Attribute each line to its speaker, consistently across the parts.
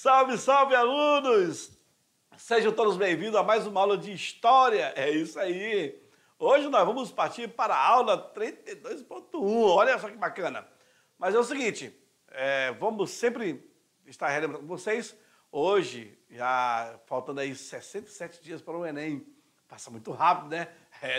Speaker 1: Salve, salve, alunos! Sejam todos bem-vindos a mais uma aula de História. É isso aí. Hoje nós vamos partir para a aula 32.1. Olha só que bacana. Mas é o seguinte, vamos sempre estar relembrando vocês. Hoje, já faltando aí 67 dias para o Enem. Passa muito rápido, né?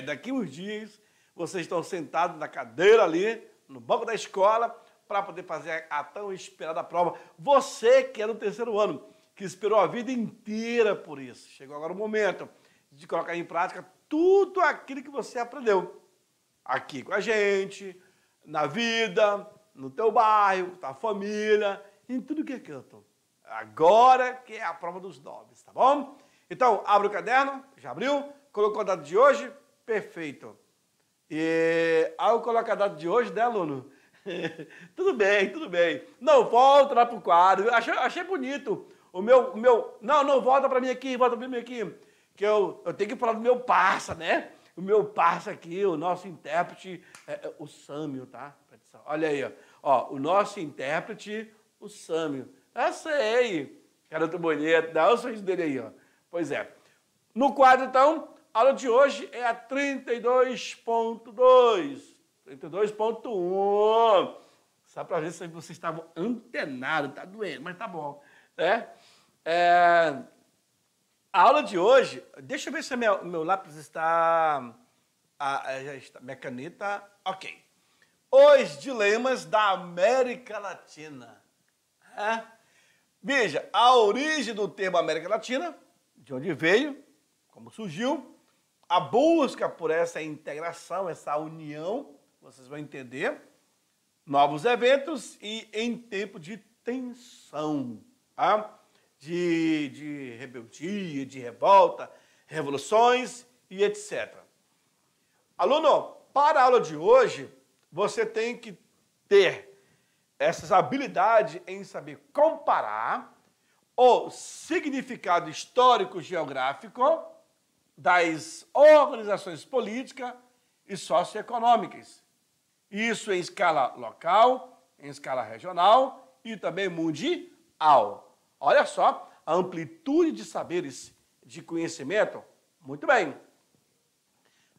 Speaker 1: Daqui uns dias, vocês estão sentados na cadeira ali, no banco da escola, para poder fazer a tão esperada prova. Você que é no terceiro ano, que esperou a vida inteira por isso. Chegou agora o momento de colocar em prática tudo aquilo que você aprendeu. Aqui com a gente, na vida, no teu bairro, com tua família, em tudo que é canto. Agora que é a prova dos 9, tá bom? Então, abre o caderno, já abriu? Colocou a data de hoje? Perfeito. E aí eu coloco a data de hoje, né, aluno? Tudo bem, tudo bem. Não, volta lá pro quadro. Achei bonito. Não, volta para mim aqui, que eu tenho que falar do meu parça, né? O meu parça aqui, o nosso intérprete, o Sâmio, tá? Olha aí, ó, o nosso intérprete, o Sâmio. Eu sei, garoto bonito, dá o sorriso dele aí, ó. Pois é. No quadro, então, a aula de hoje é a 32.2. 32.1. Só para ver se vocês estavam antenados, tá doendo, mas tá bom. A aula de hoje, deixa eu ver se meu lápis está... já está, minha caneta, ok. Os dilemas da América Latina. Veja, a origem do termo América Latina, de onde veio, como surgiu, a busca por essa integração, essa união, vocês vão entender, novos eventos e em tempo de tensão, de rebeldia, de revolta, revoluções e etc. Aluno, para a aula de hoje, você tem que ter essas habilidades em saber comparar o significado histórico-geográfico das organizações políticas e socioeconômicas. Isso em escala local, em escala regional e também mundial. Olha só a amplitude de saberes, de conhecimento. Muito bem.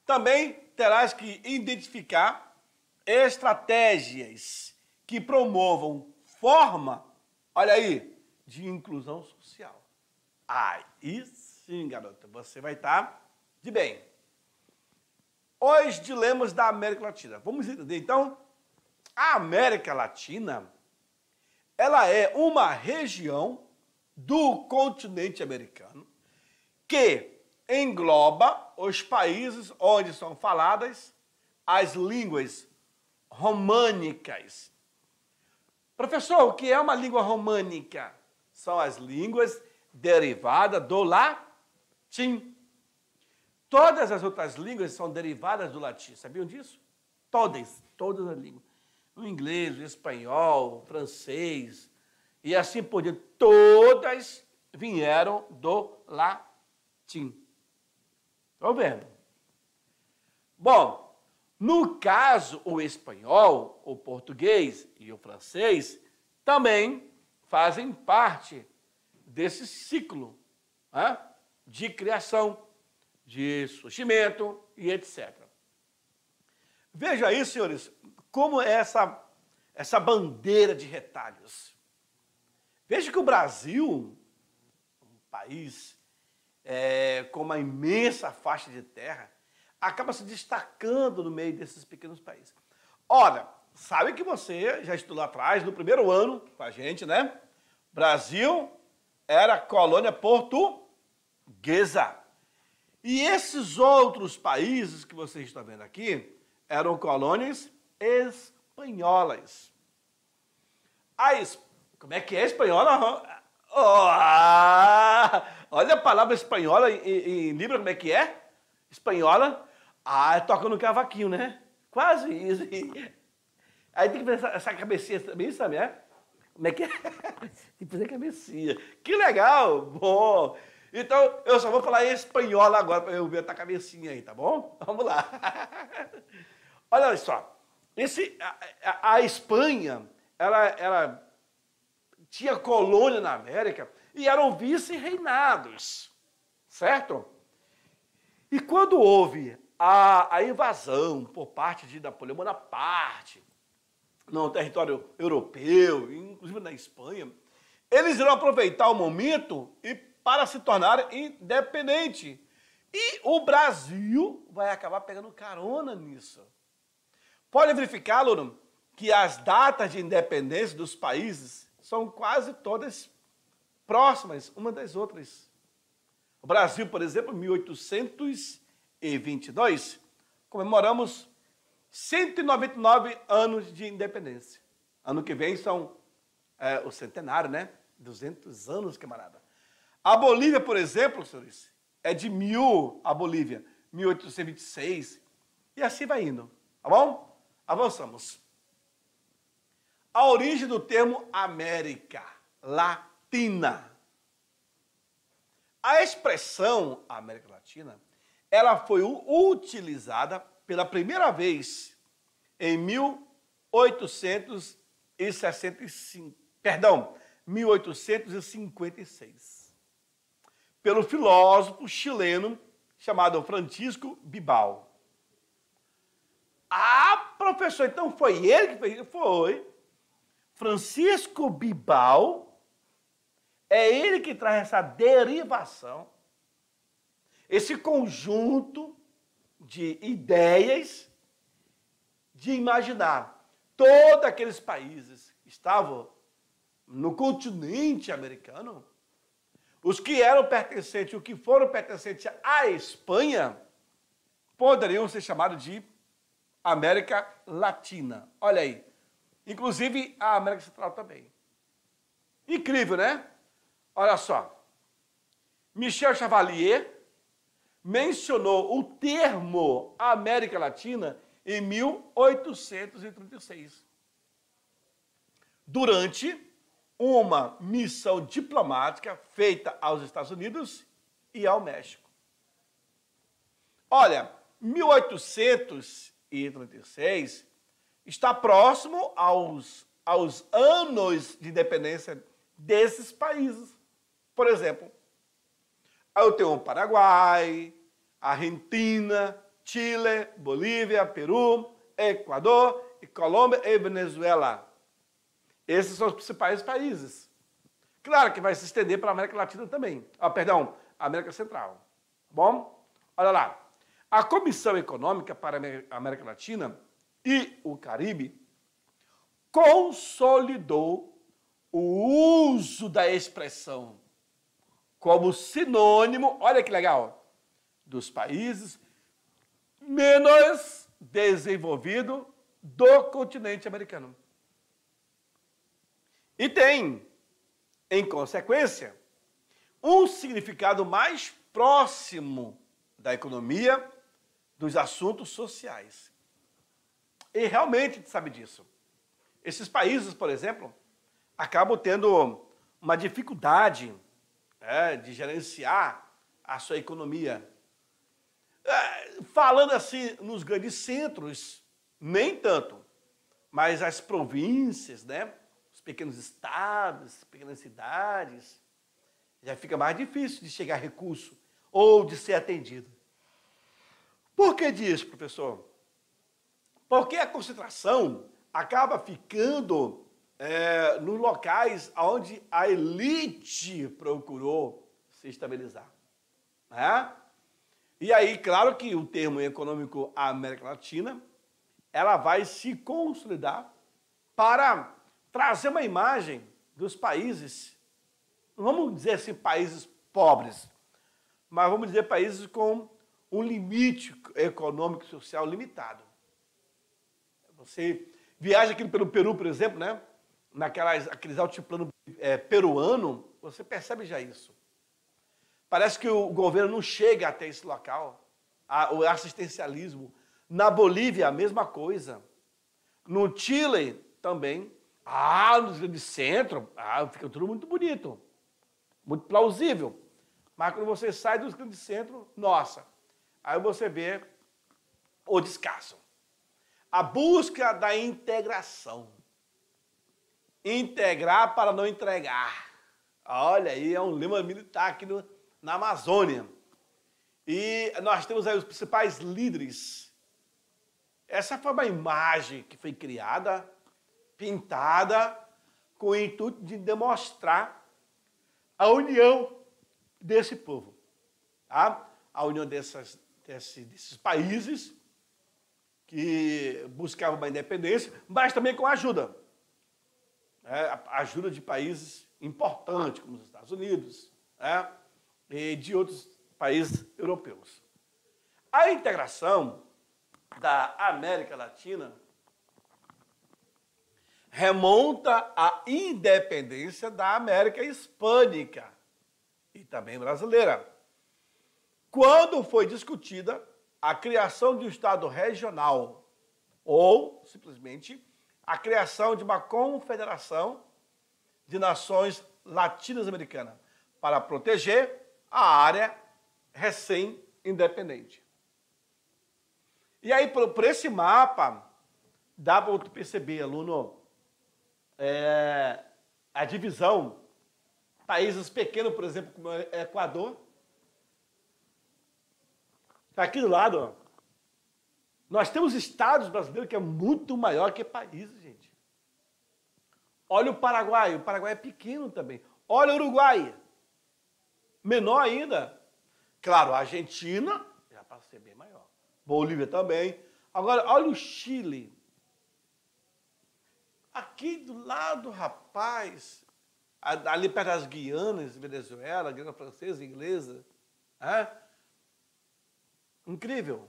Speaker 1: Também terás que identificar estratégias que promovam forma, olha aí, de inclusão social. Aí sim, garota, você vai estar de bem. Os dilemas da América Latina. Vamos entender, então? A América Latina, ela é uma região do continente americano que engloba os países onde são faladas as línguas românicas. Professor, o que é uma língua românica? São as línguas derivadas do latim. Todas as outras línguas são derivadas do latim. Sabiam disso? Todas as línguas. O inglês, o espanhol, o francês e assim por diante. Todas vieram do latim. Estão vendo? Bom, no caso, o espanhol, o português e o francês também fazem parte desse ciclo de criação, de surgimento e etc. Veja aí, senhores, como é essa bandeira de retalhos. Veja que o Brasil, um país com uma imensa faixa de terra, acaba se destacando no meio desses pequenos países. Ora, sabe que você já estudou lá atrás, no primeiro ano com a gente, né? Brasil era colônia portuguesa. E esses outros países que vocês estão vendo aqui eram colônias espanholas. Como é que é espanhola? Olha a palavra espanhola em Libra, como é que é? Espanhola. Toca no cavaquinho, né? Quase isso. Aí tem que fazer essa cabecinha também, sabe? Como é que é? Tem que fazer a cabecinha. Que legal! Bom. Então, eu só vou falar em espanhol agora para eu ver a cabecinha aí, tá bom? Vamos lá. Olha só. A Espanha, ela tinha colônia na América e eram vice-reinados, certo? E quando houve a invasão por parte de Napoleão Bonaparte, no território europeu, inclusive na Espanha, eles irão aproveitar o momento e para se tornar independente. E o Brasil vai acabar pegando carona nisso. Pode verificar, aluno, que as datas de independência dos países são quase todas próximas umas das outras. O Brasil, por exemplo, em 1822, comemoramos 199 anos de independência. Ano que vem são o centenário, né? 200 anos, camarada. A Bolívia, por exemplo, senhores, é de a Bolívia, 1826, e assim vai indo, tá bom? Avançamos. A origem do termo América Latina. A expressão América Latina, ela foi utilizada pela primeira vez em 1856, pelo filósofo chileno chamado Francisco Bilbao. Ah, professor, então foi ele que fez? Foi. Francisco Bilbao, é ele que traz essa derivação, esse conjunto de ideias, de imaginar todos aqueles países que estavam no continente americano, os que eram pertencentes, os que foram pertencentes à Espanha, poderiam ser chamados de América Latina. Olha aí. Inclusive a América Central também. Incrível, né? Olha só. Michel Chevalier mencionou o termo América Latina em 1836. Durante uma missão diplomática feita aos Estados Unidos e ao México. Olha, 1836 está próximo aos anos de independência desses países. Por exemplo, eu tenho o Paraguai, Argentina, Chile, Bolívia, Peru, Equador, Colômbia e Venezuela. Esses são os principais países. Claro que vai se estender para a América Latina também. Perdão, a América Central. Tá bom? Olha lá. A Comissão Econômica para a América Latina e o Caribe consolidou o uso da expressão como sinônimo, olha que legal, dos países menos desenvolvidos do continente americano. E tem, em consequência, um significado mais próximo da economia, dos assuntos sociais. E realmente a gente sabe disso. Esses países, por exemplo, acabam tendo uma dificuldade de gerenciar a sua economia. Falando assim, nos grandes centros, nem tanto, mas as províncias, né? Os pequenos estados, pequenas cidades, já fica mais difícil de chegar a recurso ou de ser atendido. Por que disso, professor? Porque a concentração acaba ficando nos locais onde a elite procurou se estabilizar. Né? E aí, claro que o termo econômico América Latina, ela vai se consolidar para trazer uma imagem dos países, não vamos dizer assim países pobres, mas vamos dizer países com um limite econômico e social limitado. Você viaja aqui pelo Peru, por exemplo, né? Aqueles altiplanos peruano, você percebe já isso. Parece que o governo não chega até esse local. O assistencialismo. Na Bolívia, a mesma coisa. No Chile, também. No grande centro, fica tudo muito bonito. Muito plausível. Mas quando você sai dos grandes centros, nossa, aí você vê o descaso. A busca da integração. integrar para não entregar. Olha aí, é um lema militar aqui na Amazônia. E nós temos aí os principais líderes. Essa foi uma imagem que foi criada, pintada, com o intuito de demonstrar a união desse povo. Tá? A união desses países que buscavam uma independência, mas também com ajuda. A ajuda de países importantes, como os Estados Unidos, e de outros países europeus. A integração da América Latina remonta à independência da América Hispânica e também brasileira, quando foi discutida a criação de um Estado regional ou, simplesmente, a criação de uma confederação de nações latino-americanas para proteger a área recém-independente. E aí, por esse mapa, dá para tu perceber, aluno, a divisão. Países pequenos, por exemplo, como o Equador. Está aqui do lado, ó. Nós temos estados brasileiros que é muito maior que países, gente. Olha o Paraguai é pequeno também. Olha o Uruguai, menor ainda. Claro, a Argentina já passa a ser bem maior. Bolívia também. Agora, olha o Chile. Aqui do lado, rapaz, ali perto das Guianas, Venezuela, Guiana Francesa, Inglesa. Incrível.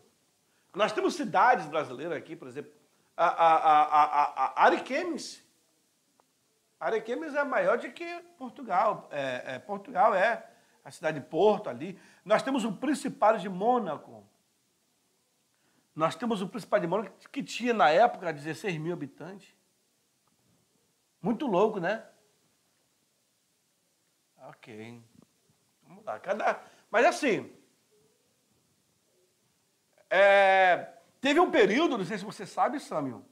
Speaker 1: Nós temos cidades brasileiras aqui, por exemplo, Ariquemes. Ariquemes é maior do que Portugal. Portugal é a cidade de Porto ali. Nós temos o Principado de Mônaco. Nós temos o Principado de Mônaco que tinha, na época, 16 mil habitantes. Muito louco, né? Ok. Vamos lá. Mas assim, teve um período, não sei se você sabe, Sâmio,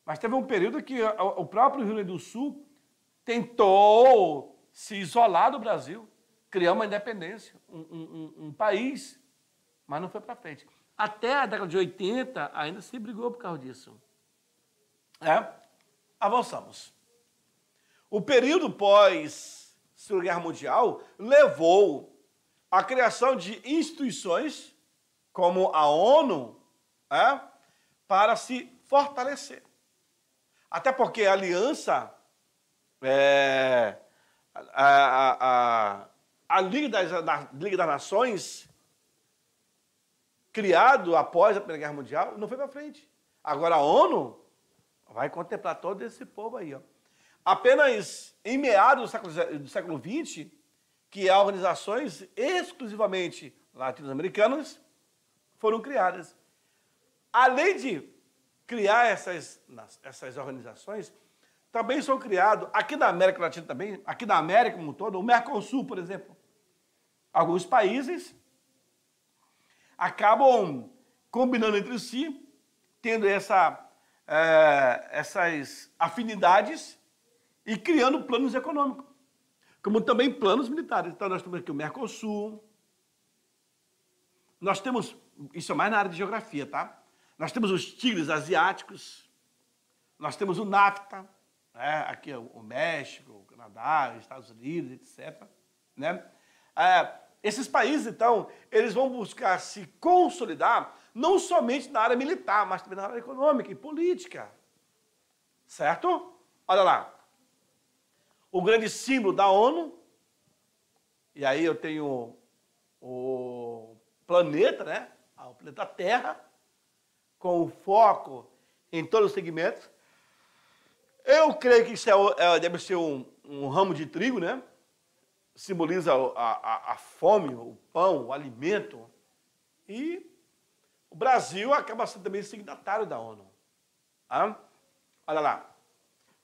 Speaker 1: mas teve um período que o próprio Rio Grande do Sul tentou se isolar do Brasil, criar uma independência, um país, mas não foi para frente. Até a década de 80 ainda se brigou por causa disso. Avançamos. O período pós-Segunda Guerra Mundial levou à criação de instituições como a ONU para se fortalecer. Até porque a aliança, a Liga das Nações, criado após a Primeira Guerra Mundial, não foi para frente. Agora a ONU vai contemplar todo esse povo aí, ó. Apenas em meados do século XX, que organizações exclusivamente latino-americanas foram criadas. Além de criar essas organizações, também são criados, aqui na América Latina também, aqui na América como um todo, o Mercosul, por exemplo. Alguns países acabam combinando entre si, tendo essas afinidades e criando planos econômicos, como também planos militares. Então, nós temos aqui o Mercosul, nós temos, isso é mais na área de geografia, tá? Nós temos os tigres asiáticos, nós temos o NAFTA, aqui é o México, o Canadá, os Estados Unidos, etc. Né? Esses países, então, eles vão buscar se consolidar não somente na área militar, mas também na área econômica e política. Certo? Olha lá. O grande símbolo da ONU, e aí eu tenho o planeta, né? O planeta Terra, com o foco em todos os segmentos. Eu creio que isso deve ser um ramo de trigo, né? Simboliza a fome, o pão, o alimento. E o Brasil acaba sendo também signatário da ONU. Olha lá.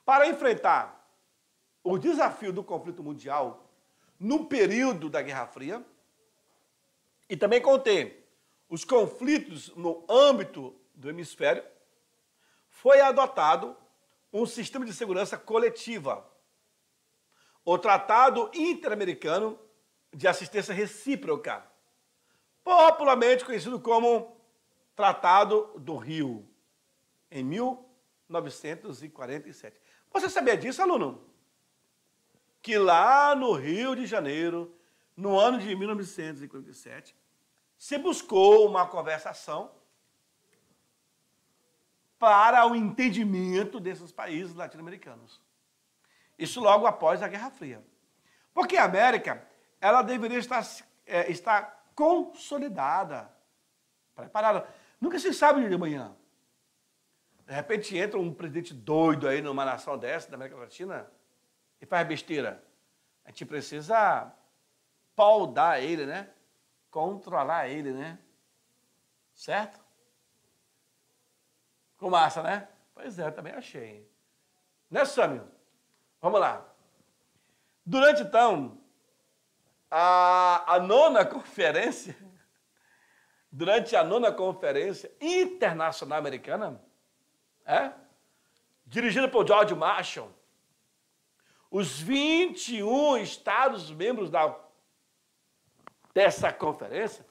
Speaker 1: Para enfrentar o desafio do conflito mundial no período da Guerra Fria e também conter os conflitos no âmbito do hemisfério, foi adotado um sistema de segurança coletiva. O Tratado Interamericano de Assistência Recíproca, popularmente conhecido como Tratado do Rio, em 1947. Você sabia disso, aluno? Que lá no Rio de Janeiro, no ano de 1947, se buscou uma conversação para o entendimento desses países latino-americanos. Isso logo após a Guerra Fria. Porque a América, ela deveria estar consolidada, preparada. Nunca se sabe de amanhã. De repente entra um presidente doido aí numa nação dessa, da América Latina, e faz besteira. A gente precisa paudar ele, né? Controlar ele, né? Certo? Com massa, né? Pois é, eu também achei. Né, Sâmio? Vamos lá. Durante, então, a nona conferência, durante a nona conferência internacional americana, dirigida por George Marshall, os 21 Estados-membros dessa conferência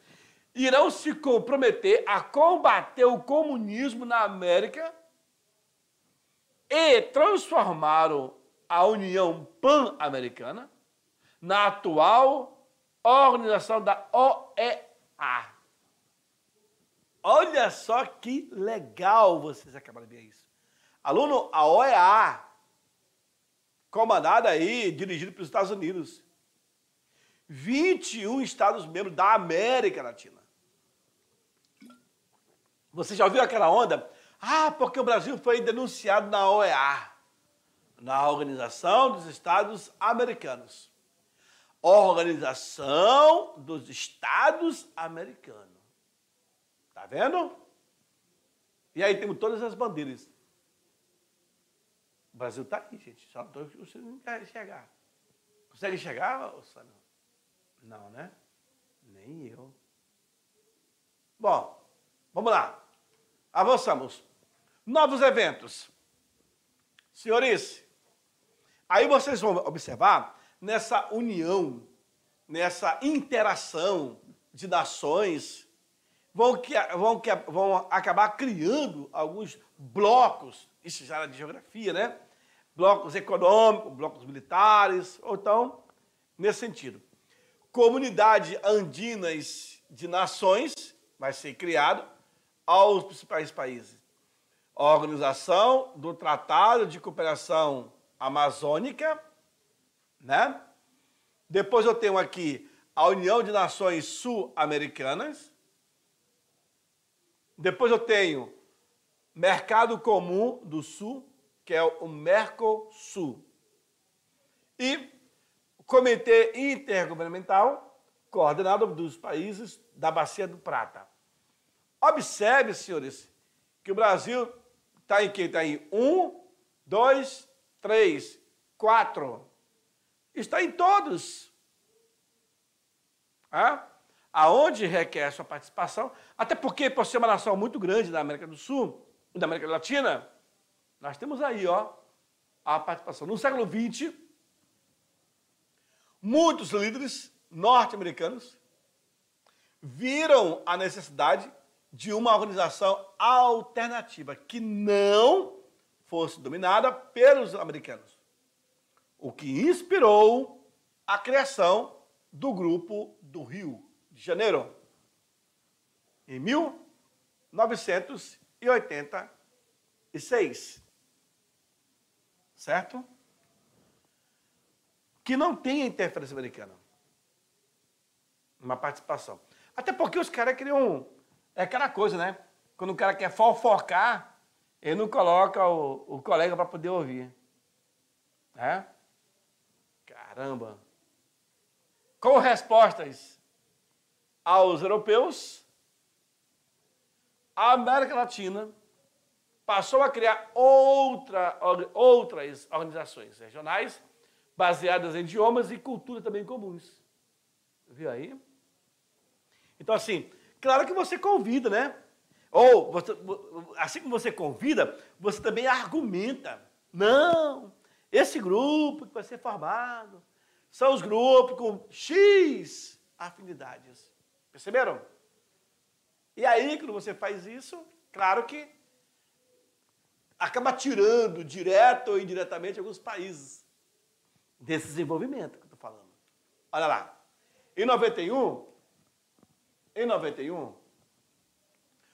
Speaker 1: irão se comprometer a combater o comunismo na América e transformaram a União Pan-Americana na atual organização da OEA. Olha só que legal vocês acabaram de ver isso. Aluno, a OEA, comandada aí, dirigida pelos Estados Unidos. 21 Estados-membros da América Latina. Você já ouviu aquela onda? Ah, porque o Brasil foi denunciado na OEA, na Organização dos Estados Americanos. Organização dos Estados Americanos. Tá vendo? E aí temos todas as bandeiras. O Brasil está aqui, gente. Só não conseguindo enxergar. Consegue enxergar, Samuel? Não, né? Nem eu. Bom, vamos lá. Avançamos. Novos eventos. Senhores, aí vocês vão observar nessa união, nessa interação de nações, vão acabar criando alguns blocos, isso já era de geografia, né? Blocos econômicos, blocos militares, ou então, nesse sentido. Comunidade andinas de nações vai ser criada aos principais países. A Organização do Tratado de Cooperação Amazônica, né? Depois eu tenho aqui a União de Nações Sul-Americanas. Depois eu tenho Mercado Comum do Sul, que é o Mercosul. E o Comitê Intergovernamental, coordenado dos países da Bacia do Prata. Observe, senhores, que o Brasil está em quê? Está em 1, 2, 3, 4. Está em todos. Aonde requer sua participação, até porque, por ser uma nação muito grande da América do Sul, da América Latina, nós temos aí, a participação. No século XX, muitos líderes norte-americanos viram a necessidade de uma organização alternativa que não fosse dominada pelos americanos, o que inspirou a criação do Grupo do Rio de Janeiro, em 1986. Certo? Que não tem interferência americana. Uma participação. Até porque os caras queriam... É aquela coisa, né? Quando o cara quer fofocar, ele não coloca o colega para poder ouvir. Caramba! Com respostas aos europeus, a América Latina passou a criar outras organizações regionais baseadas em idiomas e cultura também comuns. Viu aí? Então, assim, claro que você convida, né? Ou, assim como você convida, você também argumenta. Não, esse grupo que vai ser formado são os grupos com X afinidades. Perceberam? E aí, quando você faz isso, claro que acaba tirando, direto ou indiretamente, alguns países desse desenvolvimento que eu estou falando. Olha lá. Em 91,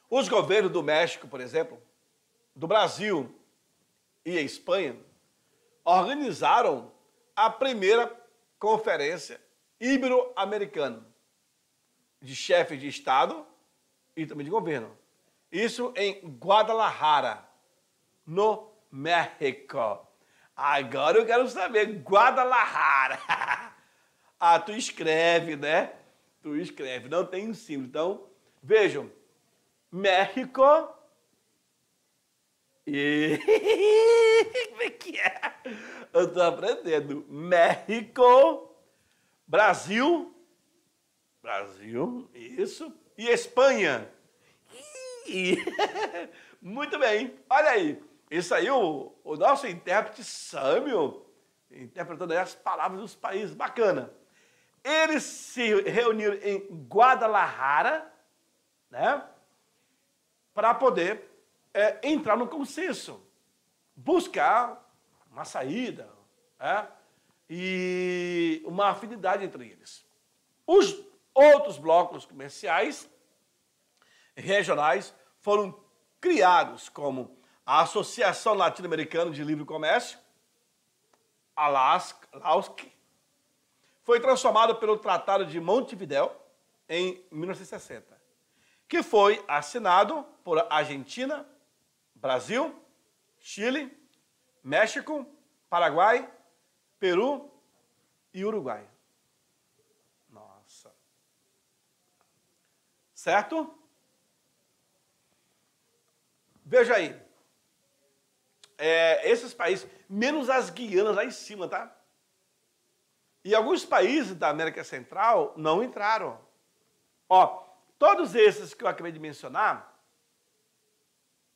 Speaker 1: os governos do México, por exemplo, do Brasil e a Espanha, organizaram a primeira conferência ibero-americana de chefes de Estado e também de governo. Isso em Guadalajara, no México. Agora eu quero saber, Guadalajara. Ah, tu escreve, né? Tu escreve, não tem um símbolo. Então, vejam, México e... Como é que é? Eu tô aprendendo. México, Brasil, isso, e Espanha. Muito bem, olha aí. Isso aí, o nosso intérprete Sâmio, interpretando aí as palavras dos países, bacana. Eles se reuniram em Guadalajara, né, para poder entrar no consenso, buscar uma saída, e uma afinidade entre eles. Os outros blocos comerciais regionais foram criados como a Associação Latino-Americana de Livre Comércio, a LAUSC, foi transformada pelo Tratado de Montevidéu em 1960, que foi assinado por Argentina, Brasil, Chile, México, Paraguai, Peru e Uruguai. Nossa. Certo? Veja aí. Esses países, menos as Guianas lá em cima, tá? E alguns países da América Central não entraram. Ó, todos esses que eu acabei de mencionar,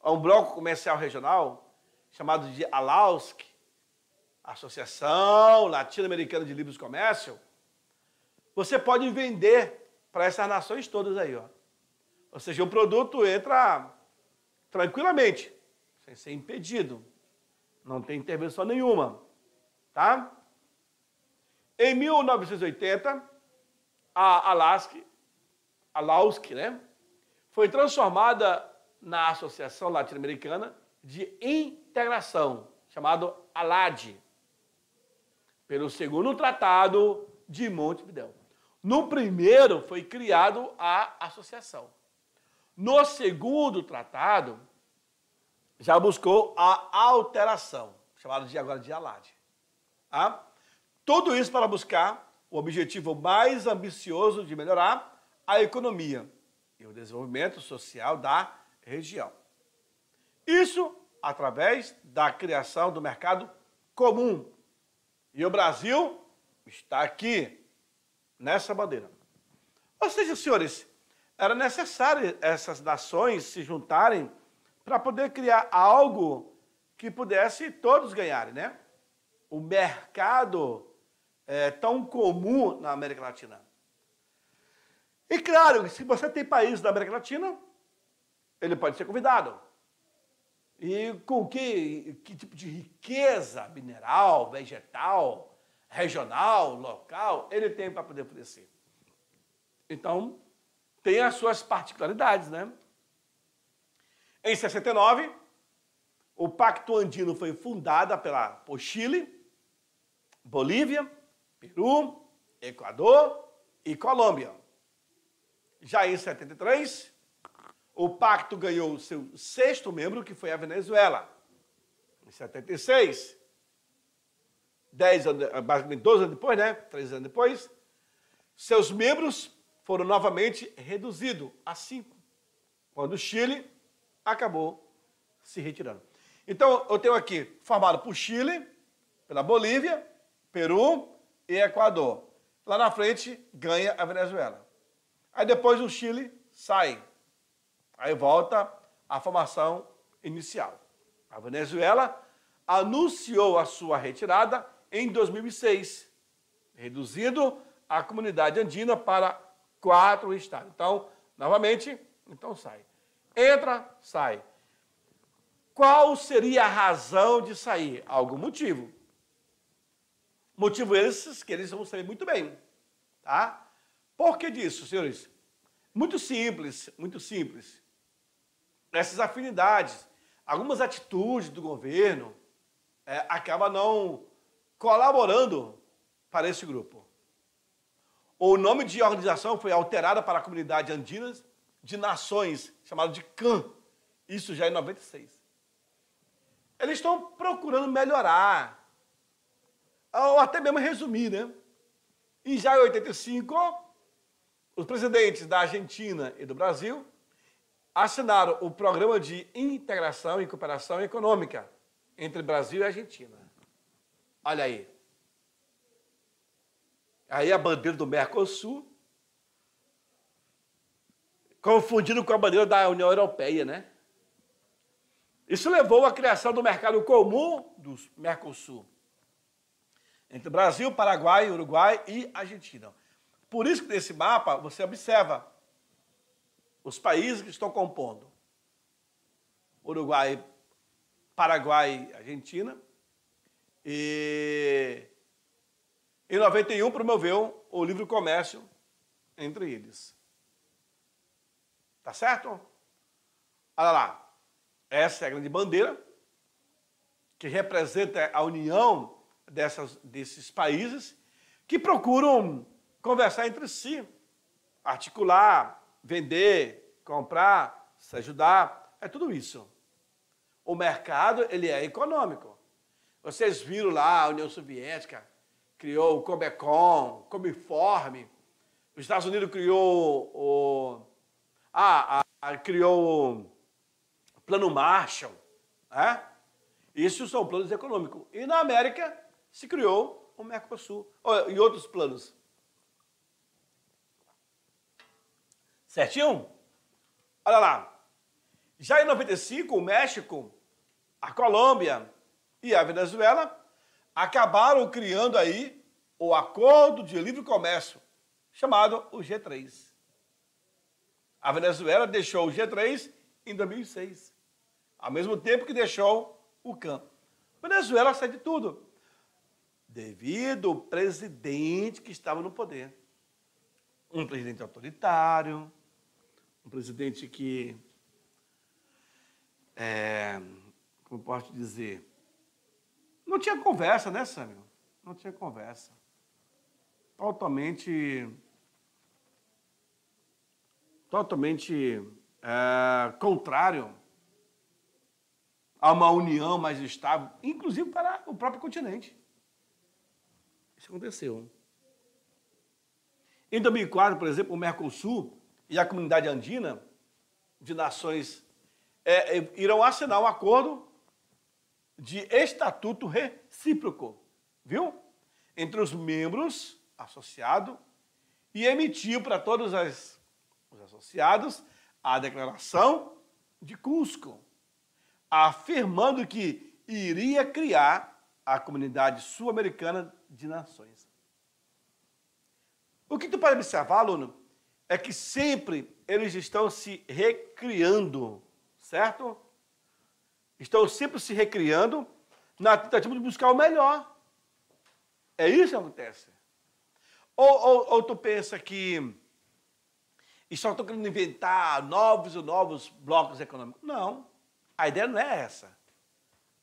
Speaker 1: há um bloco comercial regional chamado de ALAUSC, Associação Latino-Americana de Livre Comércio, você pode vender para essas nações todas aí, ó. Ou seja, o produto entra tranquilamente, sem ser impedido. Não tem intervenção nenhuma, tá? Em 1980, a ALAUSC, né, foi transformada na Associação Latino-Americana de Integração, chamado ALAD, pelo segundo Tratado de Montevidéu. No primeiro foi criado a associação. No segundo tratado, já buscou a alteração, chamado agora de ALAD. Tá? Tudo isso para buscar o objetivo mais ambicioso de melhorar a economia e o desenvolvimento social da região. Isso através da criação do mercado comum. E o Brasil está aqui, nessa bandeira. Ou seja, senhores, era necessário essas nações se juntarem para poder criar algo que pudesse todos ganharem, né? O mercado tão comum na América Latina. E claro, se você tem países da América Latina, ele pode ser convidado. E com que tipo de riqueza mineral, vegetal, regional, local, ele tem para poder oferecer. Então, tem as suas particularidades, né? Em 69, o Pacto Andino foi fundado por Chile, Bolívia, Peru, Equador e Colômbia. Já em 73, o pacto ganhou seu 6º membro, que foi a Venezuela. Em 76, 12 anos depois, né? 3 anos depois, seus membros foram novamente reduzidos a 5, quando o Chile acabou se retirando. Então, eu tenho aqui, formado por Chile, pela Bolívia, Peru e Equador. Lá na frente, ganha a Venezuela. Aí depois o Chile sai. Aí volta a formação inicial. A Venezuela, anunciou a sua retirada em 2006, reduzindo a comunidade andina para 4 estados. Então, novamente, então sai. Entra, sai. Qual seria a razão de sair? Algum motivo. Motivo esses que eles vão saber muito bem. Tá? Por que disso, senhores? Muito simples, muito simples. Essas afinidades, algumas atitudes do governo acabam não colaborando para esse grupo. O nome de organização foi alterado para a Comunidade Andina de Nações, chamado de CAN. Isso já em 96. Eles estão procurando melhorar, ou até mesmo resumir, né? E já em 85, os presidentes da Argentina e do Brasil assinaram o Programa de Integração e Cooperação Econômica entre Brasil e Argentina. Olha aí. Aí a bandeira do Mercosul, confundido com a bandeira da União Europeia, né? Isso levou à criação do mercado comum do Mercosul, entre Brasil, Paraguai, Uruguai e Argentina. Por isso que nesse mapa você observa os países que estão compondo Uruguai, Paraguai, Argentina. E em 91 promoveu o livre comércio entre eles. Tá certo? Olha lá. Essa é a grande bandeira que representa a união desses países que procuram conversar entre si, articular, vender, comprar, se ajudar, é tudo isso. O mercado, ele é econômico. Vocês viram lá, a União Soviética criou o Comecon, Comiforme, os Estados Unidos criou criou o Plano Marshall, né? Isso são planos econômicos. E na América se criou o Mercosul e outros planos. Certinho? Olha lá. Já em 95, o México, a Colômbia e a Venezuela acabaram criando aí o Acordo de Livre Comércio, chamado o G3. A Venezuela deixou o G3 em 2006, ao mesmo tempo que deixou o CAN. A Venezuela sai de tudo, devido ao presidente que estava no poder. Um presidente autoritário, um presidente que, como posso dizer, não tinha conversa, né, Sâmio? Não tinha conversa. Totalmente contrário a uma união mais estável, inclusive para o próprio continente. Isso aconteceu. Em 2004, por exemplo, o Mercosul e a Comunidade Andina de Nações irão assinar um acordo de estatuto recíproco, viu? Entre os membros associados e emitiu para todos os associados a Declaração de Cusco, afirmando que iria criar a Comunidade Sul-Americana de Nações. O que tu pode observar, aluno, é que sempre eles estão se recriando, certo? Estão sempre se recriando na tentativa de buscar o melhor. É isso que acontece. Ou tu pensa que estão querendo inventar novos blocos econômicos? Não. A ideia não é essa.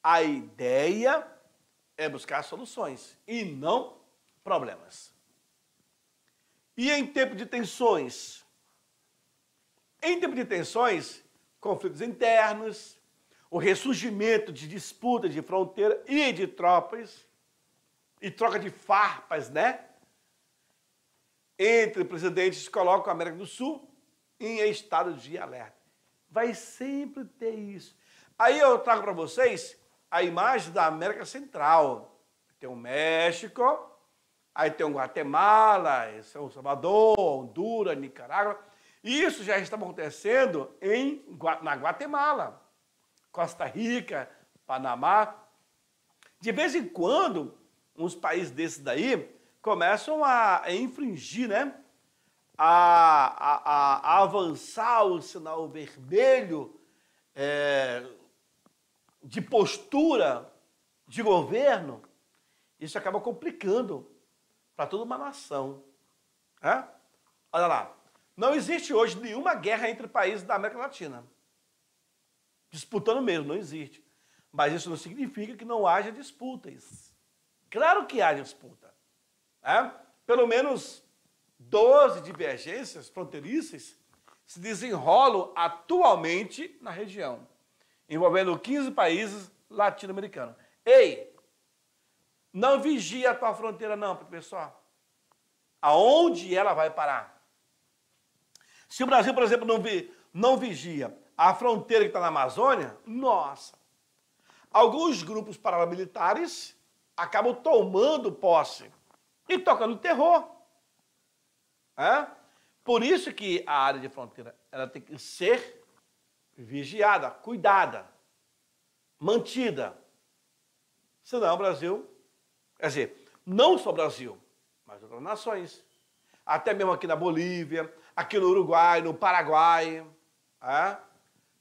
Speaker 1: A ideia é buscar soluções e não problemas. E em tempo de tensões? Em tempo de tensões, conflitos internos, o ressurgimento de disputas de fronteira e de tropas, e troca de farpas, né? Entre presidentes que colocam a América do Sul em estado de alerta. Vai sempre ter isso. Aí eu trago para vocês a imagem da América Central. Tem o México, aí tem o Guatemala, São Salvador, Honduras, Nicarágua. Isso já estava acontecendo na Guatemala, Costa Rica, Panamá. De vez em quando, uns países desses daí começam a infringir, né? A avançar o sinal vermelho de postura de governo. Isso acaba complicando para toda uma nação. Né? Olha lá, não existe hoje nenhuma guerra entre países da América Latina. Disputando mesmo, não existe. Mas isso não significa que não haja disputas. Claro que há disputa. Né? Pelo menos 12 divergências fronteiriças se desenrolam atualmente na região, envolvendo 15 países latino-americanos. Ei, não vigia a tua fronteira não, pessoal. Aonde ela vai parar? Se o Brasil, por exemplo, não vigia a fronteira que está na Amazônia, nossa, alguns grupos paramilitares acabam tomando posse e tocando terror. Por isso que a área de fronteira ela tem que ser vigiada, cuidada, mantida. Senão o Brasil, quer dizer, não só o Brasil, mas outras nações, até mesmo aqui na Bolívia, aqui no Uruguai, no Paraguai,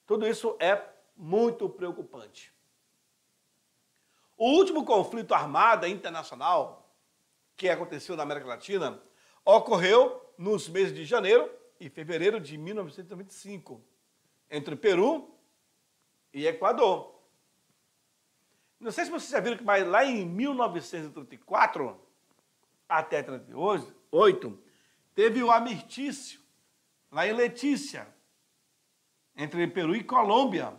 Speaker 1: tudo isso é muito preocupante. O último conflito armado internacional que aconteceu na América Latina ocorreu nos meses de janeiro e fevereiro de 1995, entre Peru e Equador. Não sei se vocês já viram que mas lá em 1934 até 1938, teve o armistício, lá em Letícia, entre Peru e Colômbia.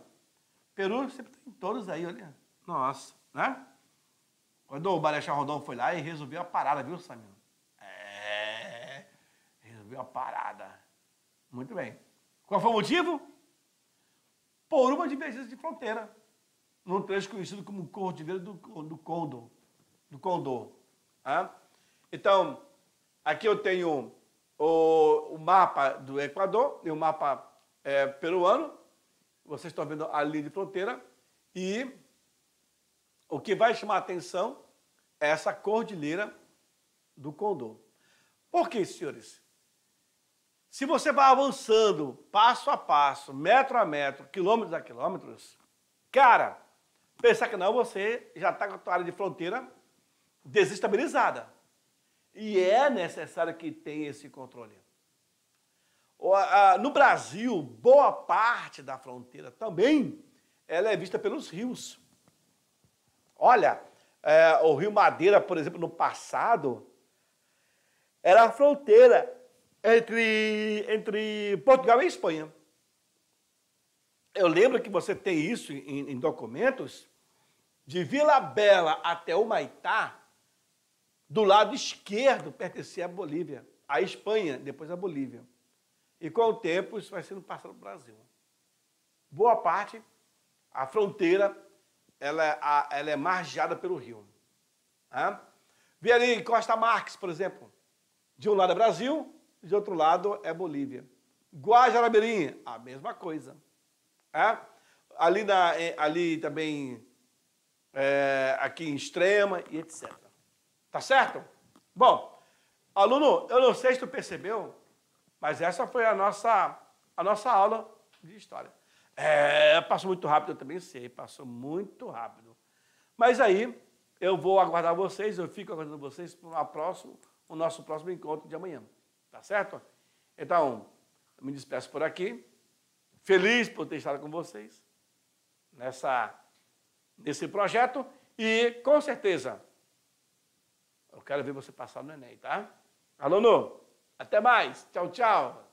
Speaker 1: Peru sempre tem todos aí, olha. Nossa, né? Quando o Marechal Rondon foi lá e resolveu a parada, viu, Samir? Resolveu a parada. Muito bem. Qual foi o motivo? Por uma divergência de fronteira, num trecho conhecido como Cordilheira do Condor. Então, aqui eu tenho o mapa do Equador e o mapa peruano. Vocês estão vendo a linha de fronteira. E o que vai chamar a atenção é essa Cordilheira do Condor. Por quê, senhores? Se você vai avançando passo a passo, metro a metro, quilômetros a quilômetros, cara, pensar que não, você já está com a tua área de fronteira desestabilizada. E é necessário que tenha esse controle. No Brasil, boa parte da fronteira também ela é vista pelos rios. Olha, o Rio Madeira, por exemplo, no passado, era a fronteira entre Portugal e Espanha. Eu lembro que você tem isso em documentos, de Vila Bela até Humaitá, do lado esquerdo pertencia à Bolívia, à Espanha, depois à Bolívia. E com o tempo isso vai sendo passado para o Brasil. Boa parte, a fronteira, ela é margeada pelo rio. Vê ali Costa Marques, por exemplo. De um lado é Brasil, de outro lado é Bolívia. Guajará-Mirim, a mesma coisa. Ali também, aqui em Extrema e etc. Tá certo? Bom, aluno, eu não sei se tu percebeu, mas essa foi a nossa aula de história. Passou muito rápido, eu também sei, passou muito rápido. Mas aí, eu vou aguardar vocês, eu fico aguardando vocês para o nosso próximo encontro de amanhã. Tá certo? Então, eu me despeço por aqui. Feliz por ter estado com vocês nesse projeto. E, com certeza, eu quero ver você passar no Enem, tá? Aluno, até mais. Tchau, tchau.